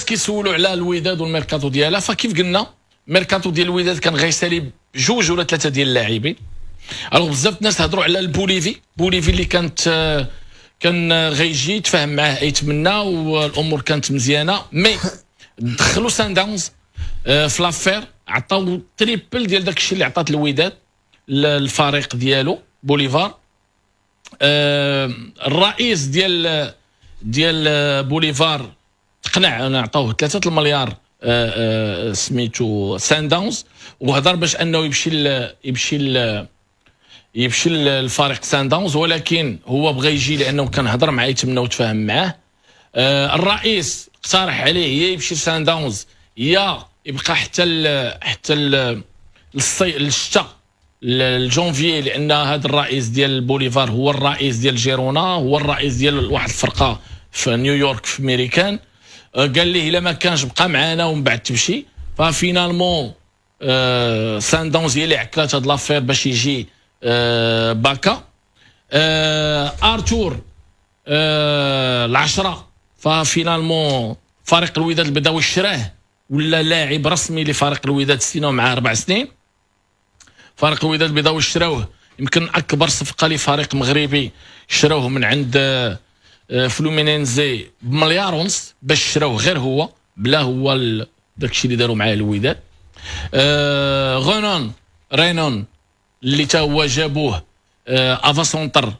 الناس كيسولوا على الوداد والميركاتو ديالها، فكيف قلنا ميركاتو ديال الوداد كان غيسالي 2 ولا 3 ديال اللاعبين. الوغ بزاف الناس هضروا على البوليفي اللي كان غيجي تفاهم معاه يتمنى والامور كانت مزيانه، مي دخلوا سان داونز في لافير، عطاو تريبل ديال داك الشيء اللي عطات الوداد الفريق ديالو بوليفار. الرئيس ديال بوليفار تقنع انا عطاوه 3 المليار سميتو سان داونز، وهضر باش انه يمشي الفريق سان داونز، ولكن هو بغى يجي لانه كان هضر معاه يتمنى وتفاهم معاه. الرئيس اقترح عليه يا يمشي سان داونز يا يبقى حتى الشتاء الجونفي، لان هذا الرئيس ديال بوليفار هو الرئيس ديال جيرونا، هو الرئيس ديال واحد الفرقه في نيويورك في امريكان. قال ليه الا ما كانش بقى معنا ومن بعد تمشي. ففينالمون سان داونز هي اللي عكلات هاد لافير باش يجي باكا. ارتور العشرة، ففينالمون فريق الوداد البيضاوي شراه ولا لاعب رسمي لفريق الوداد، استناو معاه 4 سنين. فريق الوداد البيضاوي شراوه، يمكن اكبر صفقه لفريق مغربي شراوه من عند فلومينينزي بمليار ونص باش شراوه غير هو، بلا هو داكشي اللي داروا معاه الوداد. رينون اللي تا هو جابوه افا سونتر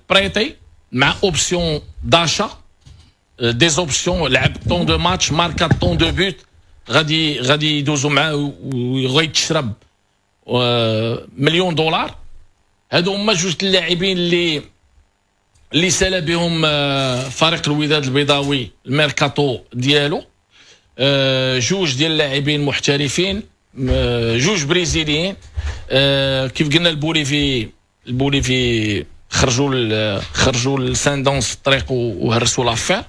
بريتي مع اوبسيون داشا، دي اوبسيون، لعب طون دو ماتش، ماركا طون دو بوت، غادي يدوزوا معاه وغيتشرب $1 مليون. هادو هما 2 اللاعبين اللي سال بهم فريق الوداد البيضاوي الميركاتو ديالو. 2 ديال اللاعبين محترفين، 2 بريزيليين. كيف قلنا البوليفي خرجوا لسان داونز في الطريق وهرسوا لافير.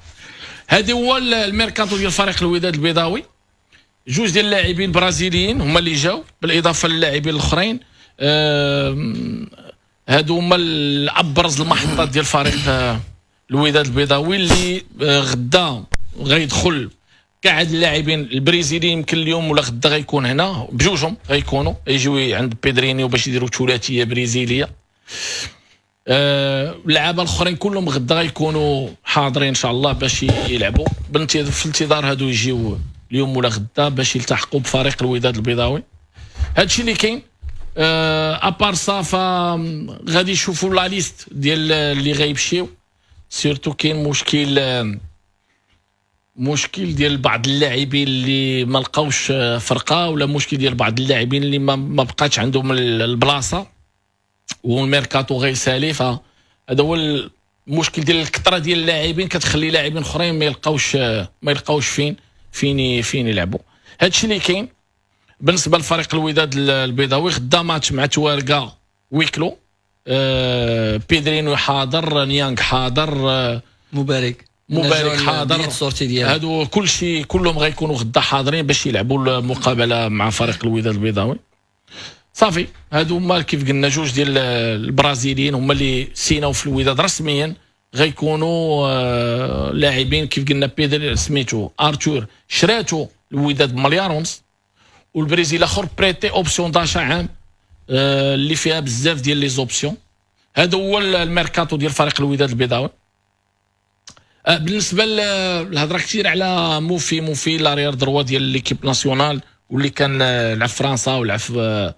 هذا هو الميركاتو ديال فريق الوداد البيضاوي. 2 ديال اللاعبين برازيليين هما اللي جاو بالاضافه للاعبين الاخرين. هادو هما الابرز المحطات ديال فريق الوداد البيضاوي اللي غدا غيدخل كاع هاد اللاعبين البرازيليين. يمكن اليوم ولا غدا غيكون هنا بجوجهم، غيكونوا يجيو عند بيدرينيو باش يديروا ثلاثيه برازيليه. اللعابه الاخرين كلهم غدا غيكونوا حاضرين ان شاء الله باش يلعبوا، في انتظار هادو يجيو اليوم ولا غدا باش يلتحقوا بفريق الوداد البيضاوي. هادشي اللي كاين. ابار سا غادي يشوفوا لا ليست ديال اللي غيمشيو. سيرتو كاين مشكل ديال بعض اللاعبين اللي ما لقاوش فرقه، ولا مشكل ديال بعض اللاعبين اللي ما بقاتش عندهم البلاصه والميركاتو غيسالي. فهذا هو المشكل ديال الكثره ديال اللاعبين، كتخلي لاعبين اخرين ما يلقاوش فين يلعبوا. هادشي اللي كاين بالنسبه لفريق الوداد البيضاوي. غدا ماتش مع توارقه ويكلو، بيدرينو حاضر، نيانغ حاضر، مبارك حاضر. هادو كلهم غيكونوا غدا حاضرين باش يلعبوا المقابله مع فريق الوداد البيضاوي. صافي هادو هما كيف قلنا 2 ديال البرازيليين هما اللي سيناو في الوداد رسميا، غيكونوا لاعبين. كيف قلنا بيدر سميتو ارتور شراتو الوداد ب$1 مليار ونص، والبرازيل الاخر بريتي اوبسيون داشا عام اللي فيها بزاف ديال لي زوبسيون. هذا هو الميركاتو ديال فريق الوداد البيضاوي. بالنسبه للهضره كثير على موفي لاريير دروا ديال ليكيب ناسيونال، واللي كان لعب في فرنسا ولعب في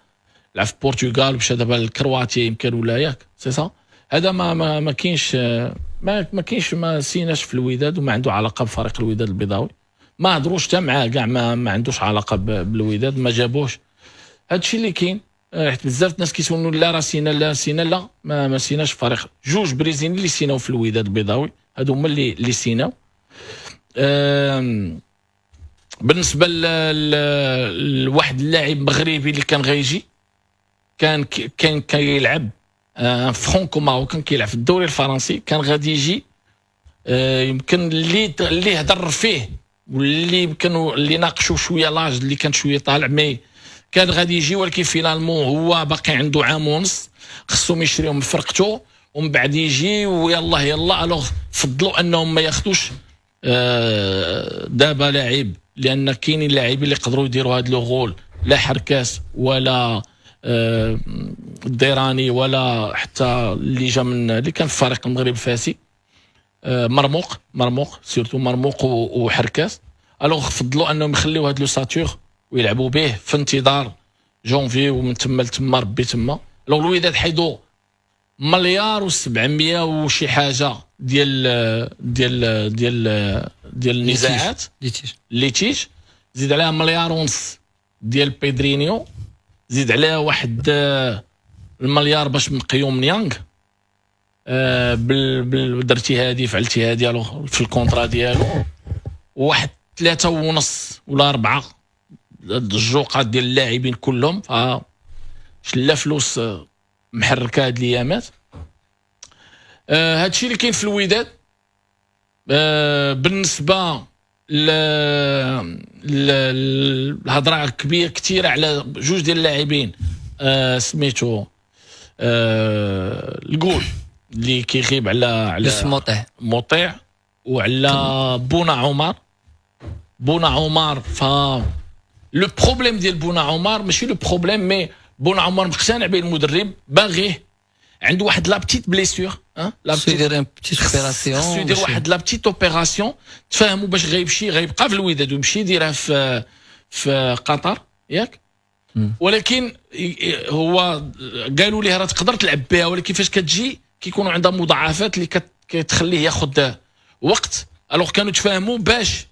البرتغال ومشى دابا الكرواتيا يمكن ولا ياك سي صا. هذا ما كاينش ما سيناش في الوداد وما عنده علاقه بفريق الوداد البيضاوي. ما هضروش حتى معاه كاع، ما عندوش علاقه بالوداد، ما جابوش. هادشي اللي كاين. حيت بزاف الناس كيسولوا لا راه سينا لا ما سيناش فريق. 2 بريزيليين اللي سيناو في الوداد البيضاوي، هادو هما اللي سيناو. بالنسبه لواحد اللاعب مغربي اللي كان غيجي، كان كيلعب فرانكو ماروكان، كيلعب في الدوري الفرنسي، كان غادي يجي. يمكن اللي هضر فيه واللي يمكن اللي ناقشوا شويه لاج اللي كان شويه طالع، مي كان غادي يجي، ولكن فينالمون هو باقي عنده 1.5 عام، خصهم يشريهم فرقته ومن بعد يجي ويلا الوغ فضلوا انهم ما ياخذوش دابا لاعب، لان كاينين لاعبين اللي يقدروا يديروا هذا لو غول، لا حركاس ولا الديراني ولا حتى اللي جا من اللي كان في فريق المغرب الفاسي، مرموق سيرتو مرموق وحركاس. الوغ فضلوا انهم يخليو هذا لو ساتور ويلعبوا به في انتظار جونفي، ومن تما لتما ربي تما. الوغ الوداد حيدوا مليار و700 وشي حاجه ديال النزاعات ليتيج، زيد عليها مليار ونص ديال بيدرينيو، زيد عليها واحد المليار باش من قيوم نيانغ. درتي هادي فعلتي هادي في الكونترا ديالو، وواحد 3.5 ولا 4 الجوقات ديال اللاعبين كلهم. شلا فلوس محركه هاد الايامات. هادشي اللي كاين في الوداد. بالنسبه الهضره كثيره على جوج ديال اللاعبين، سميتو الجول اللي كيغيب على مطيع وعلى بونا عمر. ف لو بروبليم ديال بونا عمر ماشي لو بروبليم، مي بونا عمر مقتنع به المدرب، باغيه، عنده واحد لا بتيت بليسيور، يدير خصو يدير واحد لا بتيت اوبيراسيون، تفاهموا باش غيبقى في الوداد ويمشي يديرها في قطر ياك. ولكن هو قالوا ليه راه تقدر تلعب بها، ولكن فاش كتجي كيكونوا عندها مضاعفات اللي كتخليه ياخذ وقت. الوغ كانوا تفاهموا باش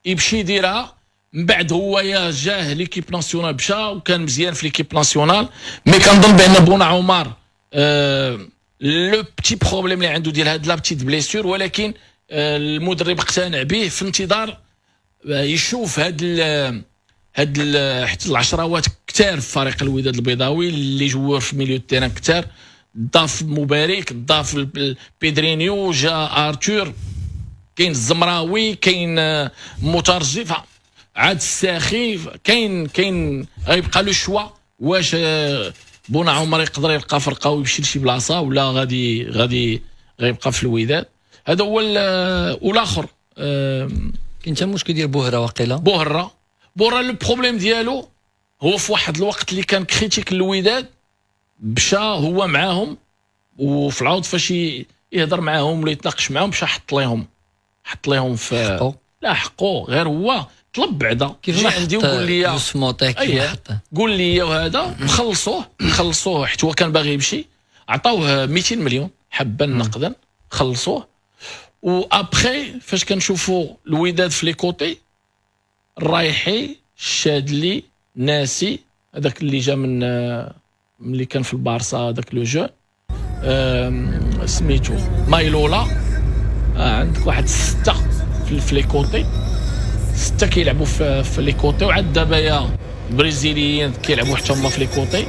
يمشي يديرها. من بعد هو يا جاه ليكيب ناسيونال مشى وكان مزيان في ليكيب ناسيونال، مي كنظن بان بونا عمر لو بتي بروبليم اللي عنده ديال هاد لا بتيت بليسيور، ولكن المدرب اقتنع به في انتظار يشوف هاد حتى العشراوات كتار في فريق الوداد البيضاوي اللي جوار في ميليو التيران كتار. ضاف مبارك، ضاف بيدرينيو، جا ارتور، كاين الزمراوي، كاين مترجف، عاد الساخي، كاين غيبقى له شوا واش بونا عمر يقدر يلقى فرقه ويمشي لشي بلاصه ولا غادي غيبقى في الوداد. هذا هو. والاخر كاين حتى مشكل ديال بوهره واقيلا. بوهره لو بروبليم ديالو هو في واحد الوقت اللي كان كريتيك الوداد مشى هو معاهم، وفي العوض فاش يهضر معاهم ولا يتناقش معاهم مشى حط لهم في لا حقو، غير هو طلب بعدا كيف ما عندي وقول لي قول لي وهذا خلصوه حيت هو كان باغي يمشي، عطاوه 200 مليون حبا نقدا، خلصوه. وابخي فاش كنشوفوا الوداد في لي كوتي، الرايحي، الشادلي، ناسي، هذاك اللي جا من اللي كان في البارسا، هذاك لو جو سميتو مايلولا، عندك واحد 6 في لي كوتي، 6 كيلعبوا في لي كوتي، وعاد دابا يا البرازيليين كيلعبوا حتى هما في لي كوتي.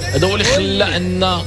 هذا هو اللي خلى ان